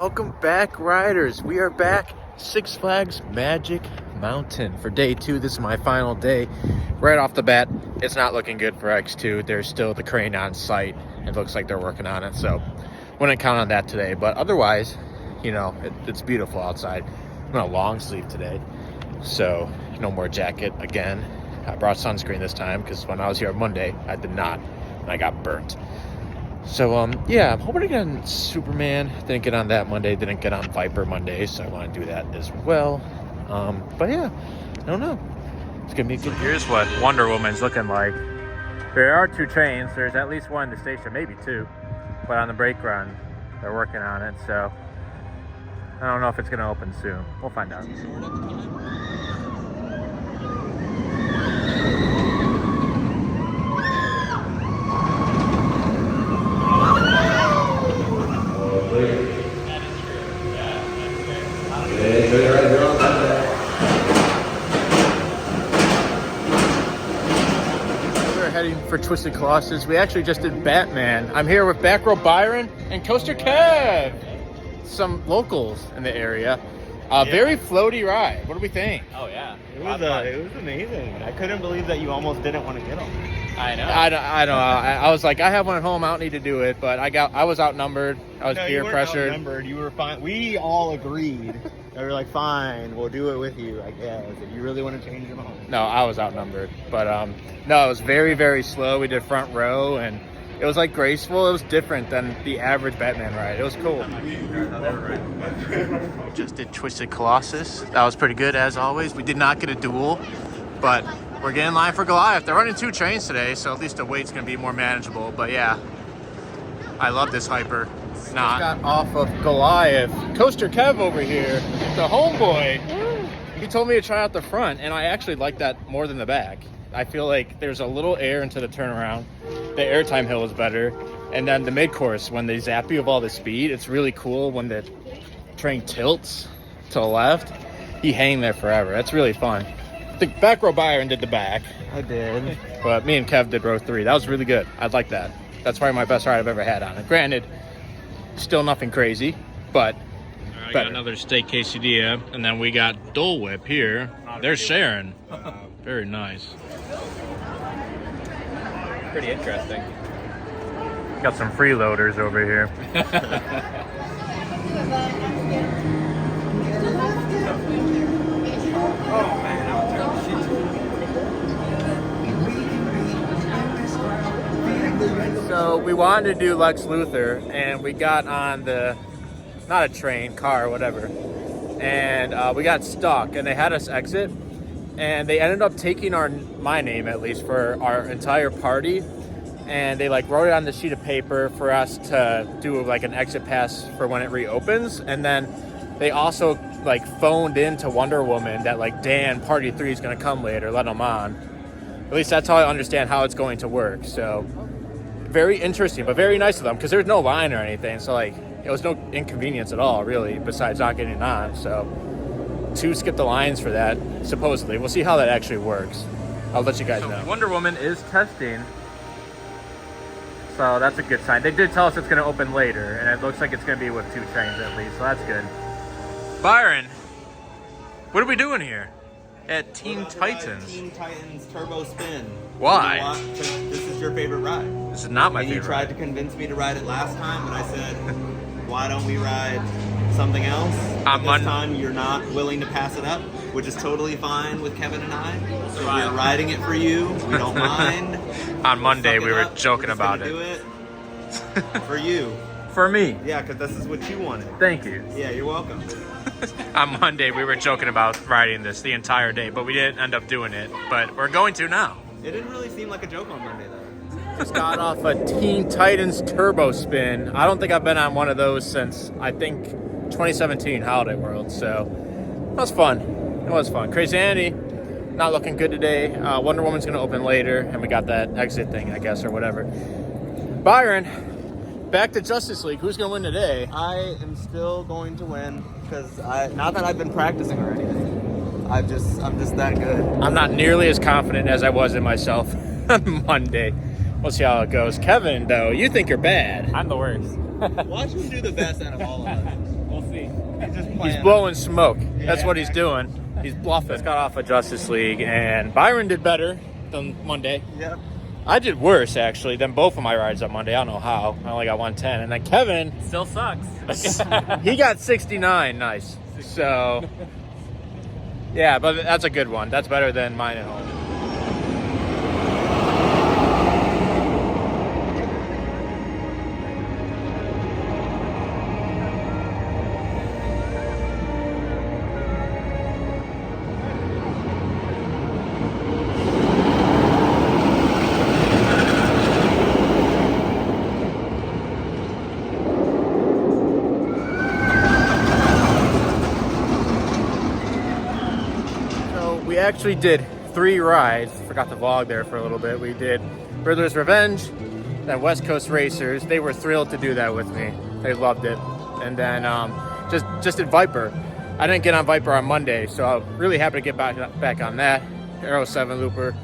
Welcome back, riders. We are back Six Flags Magic Mountain for day 2. This is my final day. Right off the bat, it's not looking good for X2. There's still the crane on site. It looks like they're working on it, so wouldn't count on that today. But otherwise, you know, it's beautiful outside. I'm in a long sleeve today, so no more jacket again. I brought sunscreen this time because when I was here on Monday, I did not, and I got burnt. So, yeah, I'm hoping to get on Superman. Didn't get on that Monday. Didn't get on Viper Monday, so I want to do that as well. But, yeah, I don't know. It's going to be good. Here's what Wonder Woman's looking like. There are 2 trains. There's at least one in the station, maybe 2. But on the brake run, they're working on it, so I don't know if it's going to open soon. We'll find out. Heading for Twisted Colossus. We actually just did Batman. I'm here with Back Row Byron and Coaster Kev. Some locals in the area. Very floaty ride. What do we think? Oh yeah, it was amazing. I couldn't believe that you almost didn't want to get them. I know. I was like, I have one at home. I don't need to do it, but I was outnumbered. I was peer pressured. Outnumbered. You were fine. We all agreed. They were like, fine, we'll do it with you, I guess. If you really want to change them home. No, I was outnumbered, but no, it was very, very slow. We did front row, and it was like graceful. It was different than the average Batman ride. It was cool. Just did Twisted Colossus. That was pretty good as always. We did not get a duel, but we're getting in line for Goliath. They're running 2 trains today, so at least the weight's gonna be more manageable. But yeah, I love this hyper. Got off of Goliath. Coaster Kev over here, the homeboy. He told me to try out the front, and I actually like that more than the back. I feel like there's a little air into the turnaround. The airtime hill is better. And then the mid-course, when they zap you of all the speed, it's really cool when the train tilts to the left. You hang there forever. That's really fun. The Back Row Byron did the back. I did. But me and Kev did row 3. That was really good. I like that. That's probably my best ride I've ever had on it. Granted, still nothing crazy, but I got another steak quesadilla, and then we got Dole Whip here. They're sharing. Very nice. Pretty interesting. Got some freeloaders over here. So we wanted to do Lex Luthor, and we got on not a train, car, whatever, and we got stuck, and they had us exit, and they ended up taking my name, at least, for our entire party, and they like wrote it on the sheet of paper for us to do like an exit pass for when it reopens, and then they also like phoned into Wonder Woman that like, Dan, party 3 is going to come later, let them on. At least that's how I understand how it's going to work. So very interesting, but very nice of them, because there's no line or anything, so like it was no inconvenience at all really, besides not getting on. So 2 skipped the lines for that, supposedly. We'll see how that actually works. I'll let you guys know. Wonder Woman is testing, so that's a good sign. They did tell us it's going to open later, and it looks like it's going to be with 2 trains at least, so that's good. Byron, what are we doing here at Teen Titans? Teen Titans Turbo Spin. Why? You know what? 'Cause this is your favorite ride. This is not my favorite. You tried to convince me to ride it last time, and I said, why don't we ride something else? This time you're not willing to pass it up, which is totally fine with Kevin and I. So we're riding it for you. We don't mind. On Monday we were joking about it. Do it for you. For me. Yeah, because this is what you wanted. Thank you. Yeah, you're welcome. On Monday we were joking about riding this the entire day, but we didn't end up doing it. But we're going to now. It didn't really seem like a joke on Monday, though. Just got off a Teen Titans Turbo Spin. I don't think I've been on one of those since, I think, 2017 Holiday World, so it was fun. It was fun. Crazy Andy, not looking good today. Wonder Woman's going to open later, and we got that exit thing, I guess, or whatever. Byron, back to Justice League. Who's going to win today? I am still going to win, because not that I've been practicing or anything. I'm just that good. I'm not nearly as confident as I was in myself on Monday. We'll see how it goes. Kevin, though, you think you're bad. I'm the worst. Watch him do the best out of all of us. He's blowing smoke. That's what he's doing. He's bluffing. Just got off of Justice League, and Byron did better than Monday. Yep. I did worse, actually, than both of my rides on Monday. I don't know how. I only got 110. And then Kevin... Still sucks. he got 69. Nice. So... yeah, but that's a good one. That's better than mine at home. We actually did 3 rides. Forgot to vlog there for a little bit. We did Riddler's Revenge, then West Coast Racers. They were thrilled to do that with me. They loved it. And then just did Viper. I didn't get on Viper on Monday, so I'm really happy to get back on that. Aero 7 Looper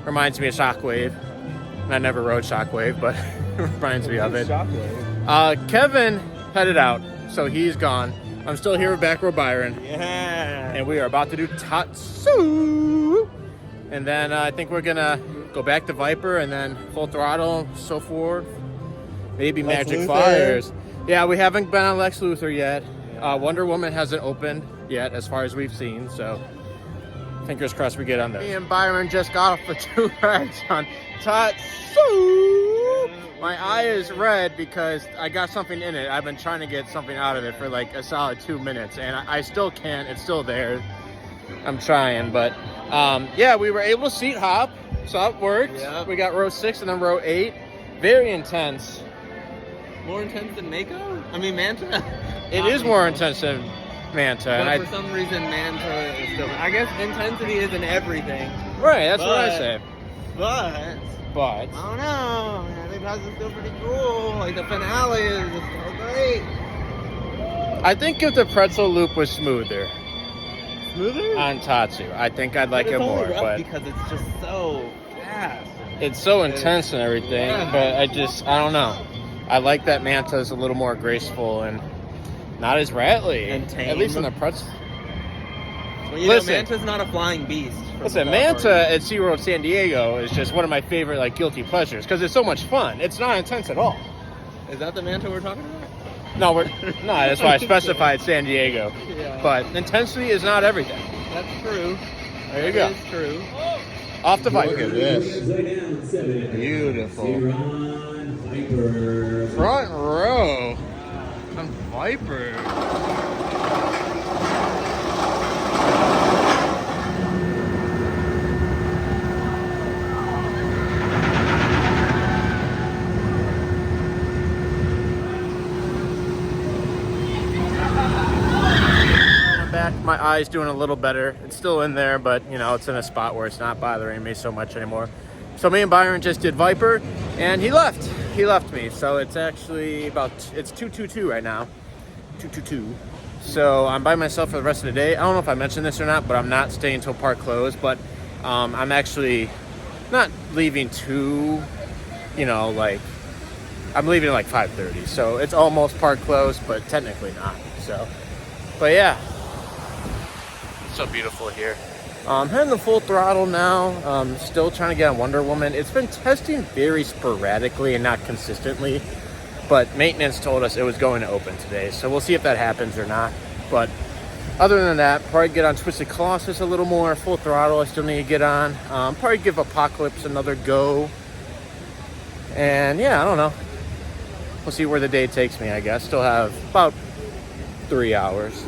reminds me of Shockwave. And I never rode Shockwave, but it reminds me of it. Kevin headed out, so he's gone. I'm still here with Back Row Byron. Yeah. And we are about to do Tatsu. And then I think we're going to go back to Viper and then Full Throttle, so forth. Maybe Lex Magic Luthor. Fires. Yeah, we haven't been on Lex Luthor yet. Wonder Woman hasn't opened yet as far as we've seen. So fingers crossed we get on there. Me and Byron just got off the 2 rides on Tatsu. My eye is red because I got something in it. I've been trying to get something out of it for like a solid 2 minutes, and I still can't. It's still there. I'm trying, but yeah, we were able to seat hop, so it worked. Yep. We got row 6 and then row 8. Very intense. More intense than Mako? I mean, Manta? It is more intense than Manta. But And for some reason, Manta is still... I guess intensity isn't everything. right, that's what I but- say. But... But I don't know. I think that's still pretty cool. Like, the finale is so great. I think if the pretzel loop was smoother Smoother? on Tatsu, I think I'd like But it it's only more. rough But because it's just so fast. it's so intense and everything. Yeah. But I don't know. I like that Manta's a little more graceful and not as rattly. And tame. At least in the pretzel. Well, you Listen. know, Manta's not a flying beast. from Listen, the Manta California. at SeaWorld San Diego is just one of my favorite like guilty pleasures because it's so much fun. It's not intense at all. Is that the Manta we're talking about? No, that's why I specified San Diego. Yeah. But intensity is not everything. That's true. There you go. That is true. Off the Viper. Look at this. Beautiful. Viper. Front row on Viper. Back, my eye's doing a little better. It's still in there, but you know, it's in a spot where it's not bothering me so much anymore. So me and Byron just did Viper, and he left. He left me. So it's actually it's 2:22 right now. 2:22. So I'm by myself for the rest of the day. I don't know if I mentioned this or not, but I'm not staying until park close. But I'm actually not leaving too, you know, like I'm leaving at like 5:30. So it's almost park close, but technically not. So, but yeah. So beautiful here. Heading to Full Throttle now. Still trying to get on Wonder Woman. It's been testing very sporadically and not consistently, but maintenance told us it was going to open today, so we'll see if that happens or not. But other than that, probably get on Twisted Colossus a little more. Full Throttle I still need to get on. Probably give Apocalypse another go. And yeah, I don't know. We'll see where the day takes me, I guess. Still have about 3 hours.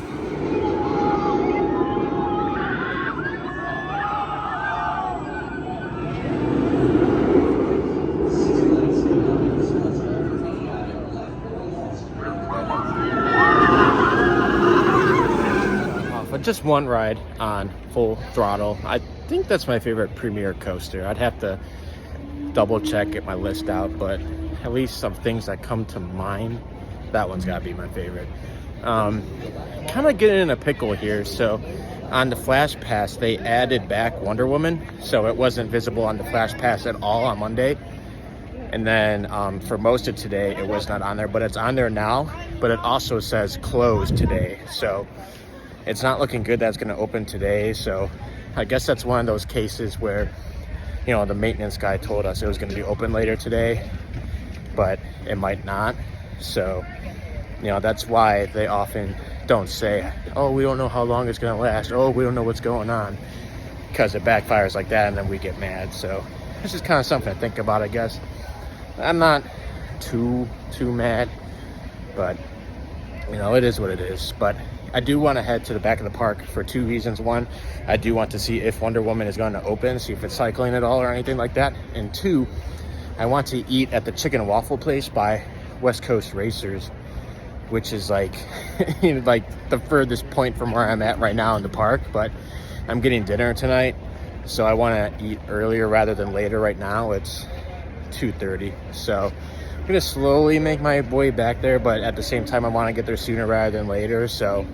Just one ride on Full Throttle. I think that's my favorite premier coaster. I'd have to double check, get my list out, but at least some things that come to mind, that one's got to be my favorite. Kind of getting in a pickle here. So on the Flash Pass, they added back Wonder Woman, so it wasn't visible on the Flash Pass at all on Monday. And then for most of today, it was not on there, but it's on there now. but it also says closed today. So it's not looking good that's going to open today. So I guess that's one of those cases where, you know, the maintenance guy told us it was going to be open later today, but it might not. So, you know, that's why they often don't say, oh, we don't know how long it's going to last. Oh, we don't know what's going on, because it backfires like that and then we get mad. So this is kind of something to think about, I guess. I'm not too mad, but, you know, it is what it is. But I do want to head to the back of the park for 2 reasons. One, I do want to see if Wonder Woman is going to open, see if it's cycling at all or anything like that. And two, I want to eat at the chicken and waffle place by West Coast Racers, which is like, like the furthest point from where I'm at right now in the park. But I'm getting dinner tonight, so I want to eat earlier rather than later. Right now it's 2:30, so I'm gonna slowly make my way back there, but at the same time I want to get there sooner rather than later. So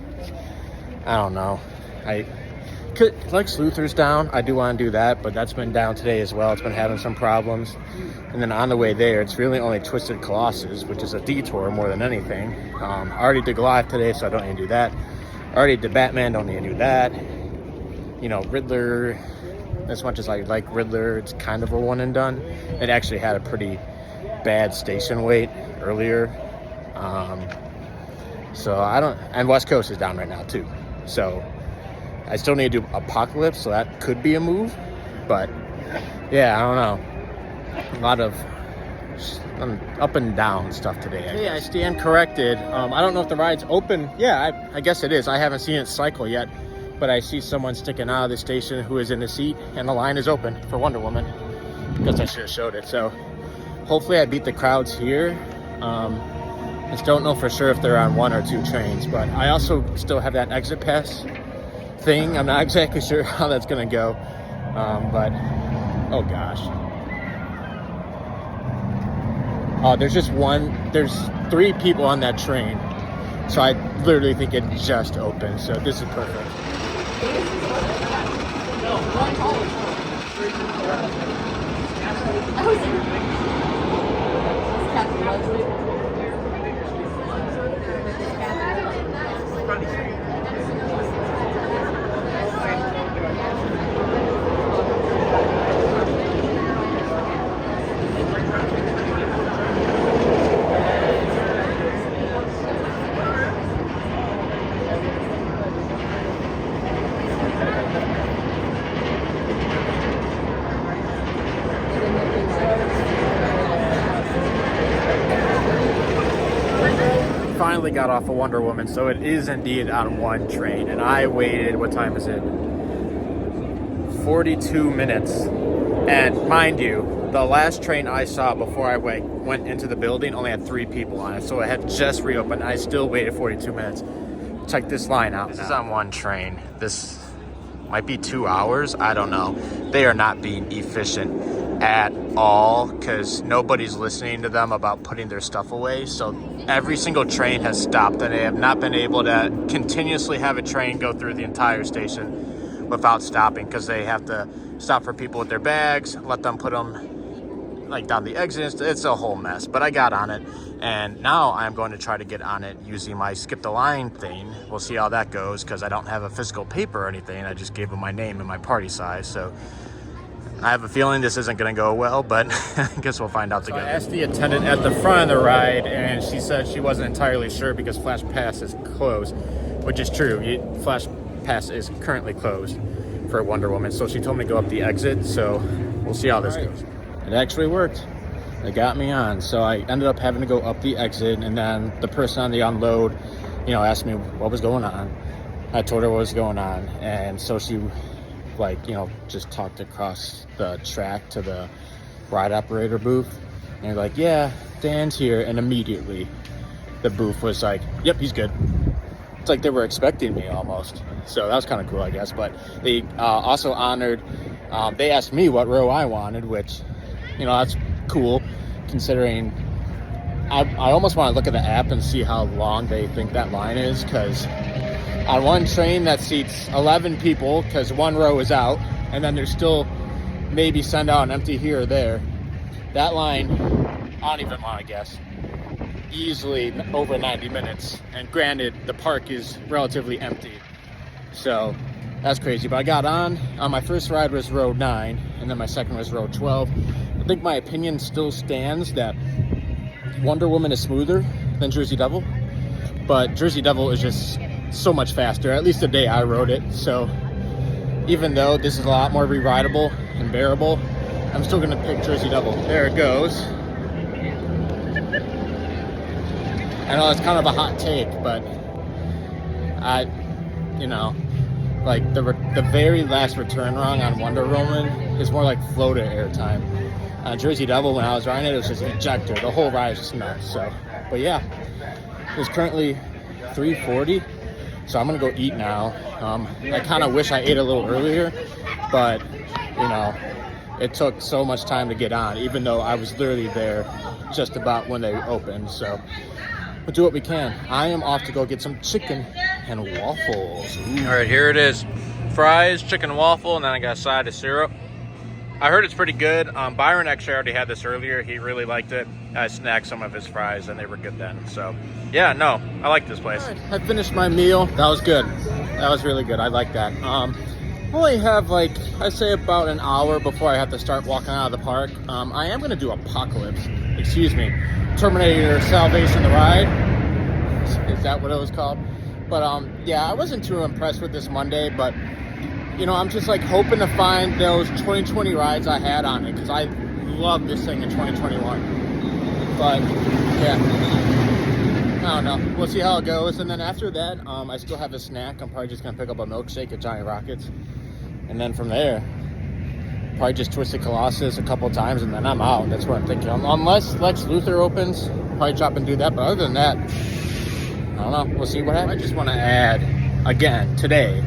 I don't know, I could, Lex Luthor's down, I do want to do that, but that's been down today as well. It's been having some problems. And then on the way there, it's really only Twisted Colossus, which is a detour more than anything. I already did Goliath today, so I don't need to do that. I already did Batman, don't need to do that. You know, Riddler, as much as I like Riddler, it's kind of a one and done. It actually had a pretty bad station wait earlier. So I don't, and West Coast is down right now too. So I still need to do Apocalypse, so that could be a move. But yeah, I don't know. A lot of up and down stuff today. Hey, I stand corrected. I don't know if the ride's open. Yeah, I guess it is. I haven't seen it cycle yet, but I see someone sticking out of the station who is in the seat, and the line is open for Wonder Woman, because I should have showed it. So hopefully I beat the crowds here. Just don't know for sure if they're on 1 or 2 trains, but I also still have that exit pass thing. I'm not exactly sure how that's gonna go, but oh gosh. Oh, there's just there's 3 people on that train, so I literally think it just opened, so this is perfect. Finally got off of Wonder Woman, so it is indeed on 1 train, and I waited, what time is it? 42 minutes. And mind you, the last train I saw before I went into the building only had 3 people on it, so it had just reopened. I still waited 42 minutes. Check this line out. This is on 1 train. This might be 2 hours, I don't know. They are not being efficient at all, because nobody's listening to them about putting their stuff away. So every single train has stopped, and they have not been able to continuously have a train go through the entire station without stopping, because they have to stop for people with their bags, let them put them like down the exits. It's a whole mess, but I got on it, and now I'm going to try to get on it using my skip the line thing. We'll see how that goes, because I don't have a physical paper or anything. I just gave them my name and my party size, so I have a feeling this isn't going to go well, but I guess we'll find out together. I asked the attendant at the front of the ride, and she said she wasn't entirely sure because Flash Pass is closed, which is true. Flash Pass is currently closed for Wonder Woman, so she told me to go up the exit, so we'll see how this goes. It actually worked. It got me on, so I ended up having to go up the exit, and then the person on the unload, you know, asked me what was going on. I told her what was going on, and so she, like, you know, just talked across the track to the ride operator booth, and they're like, yeah, Dan's here, and immediately the booth was like, yep, he's good. It's like they were expecting me almost, so that was kind of cool, I guess. But they also honored, they asked me what row I wanted, which, you know, that's cool, considering I almost want to look at the app and see how long they think that line is, because on 1 train that seats 11 people, because 1 row is out, and then there's still maybe send out an empty here or there. That line, I don't even want to guess. easily over 90 minutes. And granted, the park is relatively empty. So that's crazy. But I got on my first ride was row 9, and then my second was row 12. I think my opinion still stands that Wonder Woman is smoother than Jersey Devil, but Jersey Devil is just so much faster, at least the day I rode it. So even though this is a lot more re-rideable and bearable, I'm still gonna pick Jersey Devil. There it goes. I know it's kind of a hot take, but you know, like the very last return rung on Wonder Woman is more like flow to airtime. Jersey Devil, when I was riding it, it was just ejector. The whole ride is just nuts. So, but yeah, it's currently 3:40, so I'm gonna go eat now. I kind of wish I ate a little earlier, but you know, it took so much time to get on, even though I was literally there just about when they opened. So we'll do what we can. I am off to go get some chicken and waffles. Ooh. All right, here it is. Fries, chicken and waffle, and then I got a side of syrup. I heard it's pretty good. Byron actually already had this earlier. He really liked it. I snacked some of his fries, and they were good then. So, yeah, no, I like this place. All right, I finished my meal. That was good. That was really good. I like that. I only have, like, I say about an hour before I have to start walking out of the park. I am going to do Apocalypse. Excuse me. Terminator Salvation the Ride. Is that what it was called? But, yeah, I wasn't too impressed with this Monday, but you know, I'm just like hoping to find those 2020 rides I had on it, because I love this thing in 2021. But yeah, I don't know. We'll see how it goes. And then after that, I still have a snack. I'm probably just gonna pick up a milkshake at Johnny Rockets, and then from there, probably just Twisted Colossus a couple times, and then I'm out. That's what I'm thinking. Unless Lex Luthor opens, probably drop and do that. But other than that, I don't know. We'll see what happens. I just want to add again today.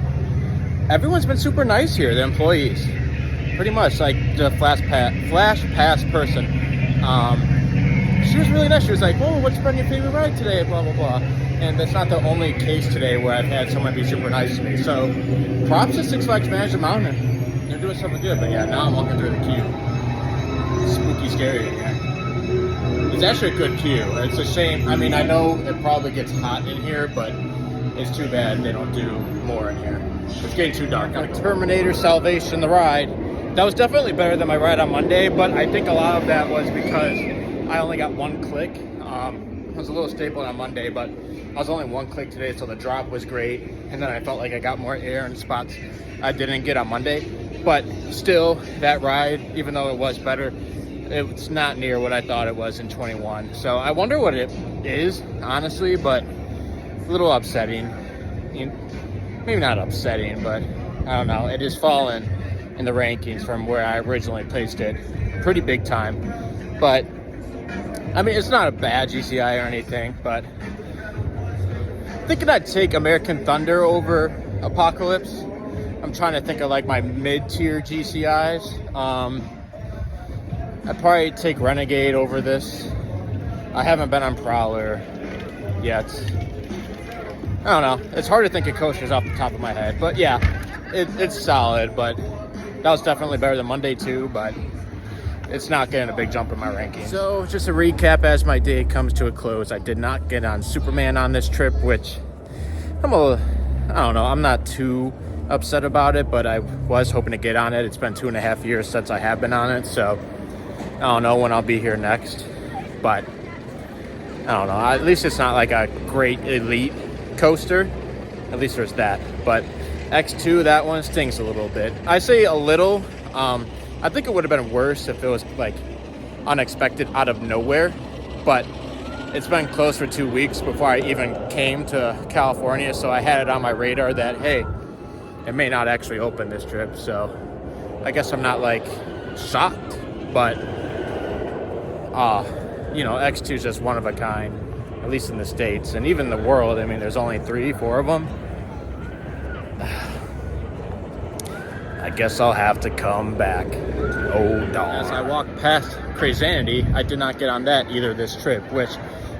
Everyone's been super nice here, the employees. Pretty much, like the Flash Pass person. She was really nice. She was like, "Oh, what's been your favorite ride today?" Blah, blah, blah. And that's not the only case today where I've had someone be super nice to me. So, props to Six Flags Magic Mountain. They're doing something good. But yeah, now I'm walking through the queue. It's spooky scary again. It's actually a good queue. It's a shame. I mean, I know it probably gets hot in here, but it's too bad they don't do more in here. It's getting too dark. Terminator Salvation the Ride. That was definitely better than my ride on Monday, but I think a lot of that was because I only got one click. I was a little stapled on Monday, but I was only one click today, so the drop was great. And then I felt like I got more air in spots I didn't get on Monday. But still, that ride, even though it was better, it's not near what I thought it was in 21. So I wonder what it is, honestly, but a little upsetting. Maybe not upsetting, but I don't know. It has fallen in the rankings from where I originally placed it pretty big time. But I mean, it's not a bad GCI or anything, but thinking I'd take American Thunder over Apocalypse. I'm trying to think of like my mid-tier GCIs. I'd probably take Renegade over this. I haven't been on Prowler yet. I don't know. It's hard to think of coasters off the top of my head. But yeah, it's solid. But that was definitely better than Monday too. But it's not getting a big jump in my ranking. So just a recap as my day comes to a close. I did not get on Superman on this trip, which I don't know. I'm not too upset about it, but I was hoping to get on it. It's been 2.5 years since I have been on it. So I don't know when I'll be here next. But I don't know. At least it's not like a great elite coaster. At least there's that. But X2, that one stings a little bit. I say a little. I think it would have been worse if it was like unexpected out of nowhere. But it's been closed for 2 weeks before I even came to California. So I had it on my radar that, hey, it may not actually open this trip. So I guess I'm not like shocked. But, you know, X2 is just one of a kind. At least in the States, and even the world. I mean, there's only 3-4 of them. I guess I'll have to come back. Oh, darn. As I walk past Crazanity, I did not get on that either this trip, which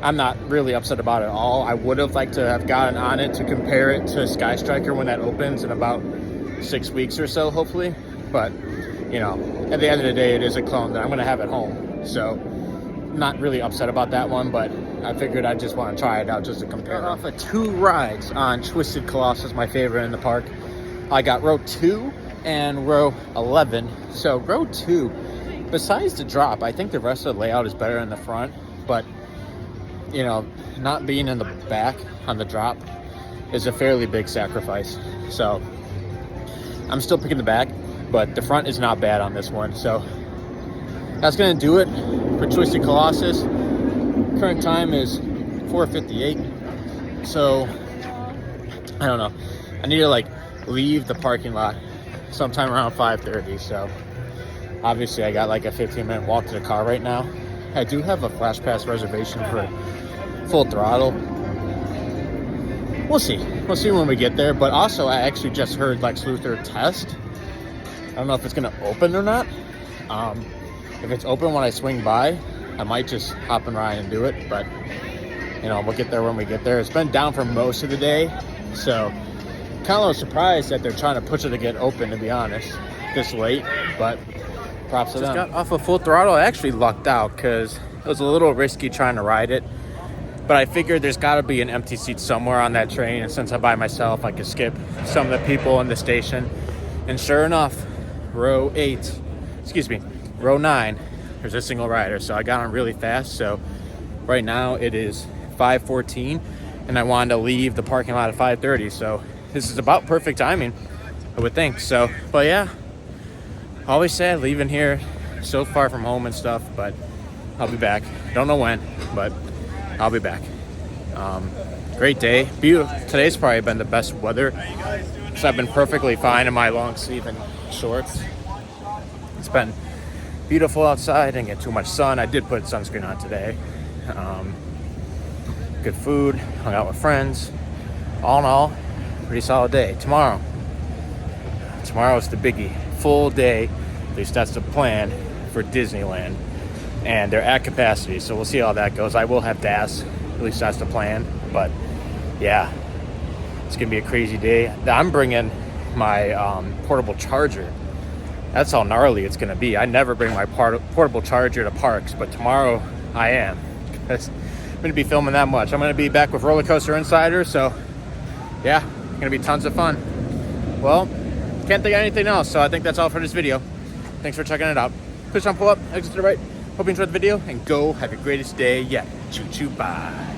I'm not really upset about at all. I would have liked to have gotten on it to compare it to Sky Striker when that opens in about 6 weeks or so, hopefully. But, you know, at the end of the day, it is a clone that I'm going to have at home. So, not really upset about that one, but I figured I just want to try it out just to compare. Off of 2 rides on Twisted Colossus, my favorite in the park. I got row 2 and row 11. So row 2, besides the drop, I think the rest of the layout is better in the front, but you know, not being in the back on the drop is a fairly big sacrifice. So I'm still picking the back, but the front is not bad on this one. So that's gonna do it for Twisted Colossus. Current time is 4:58. So I don't know. I need to like leave the parking lot sometime around 5:30. So obviously I got like a 15-minute walk to the car right now. I do have a Flash Pass reservation for Full Throttle. We'll see. We'll see when we get there. But also, I actually just heard Lex Luthor test. I don't know if it's going to open or not. If it's open when I swing by, I might just hop and ride and do it. But, you know, we'll get there when we get there. It's been down for most of the day. So, kind of a little surprised that they're trying to push it to get open, to be honest, this late. But props to them. Just got off of Full Throttle. I actually lucked out because it was a little risky trying to ride it. But I figured there's got to be an empty seat somewhere on that train. And since I'm by myself, I could skip some of the people in the station. And sure enough, row 9, there's a single rider. So I got on really fast. So right now it is 5:14. And I wanted to leave the parking lot at 5:30. So this is about perfect timing, I would think. So, but yeah, always sad leaving here so far from home and stuff. But I'll be back. Don't know when, but I'll be back. Great day. Beautiful. Today's probably been the best weather. So I've been perfectly fine in my long sleeve and shorts. It's been beautiful outside. Didn't get too much sun. I did put sunscreen on today. Good food. Hung out with friends. All in all, pretty solid day. Tomorrow is the biggie. Full day. At least that's the plan for Disneyland. And they're at capacity, so we'll see how that goes. I will have DAS, at least that's the plan. But yeah, it's gonna be a crazy day. I'm bringing my portable charger. That's how gnarly it's gonna be. I never bring my portable charger to parks, but tomorrow I am. Because I'm gonna be filming that much. I'm gonna be back with Roller Coaster Insider, so yeah, gonna be tons of fun. Well, can't think of anything else, so I think that's all for this video. Thanks for checking it out. Push on, pull up, exit to the right. Hope you enjoyed the video, and go have your greatest day yet. Choo choo, bye.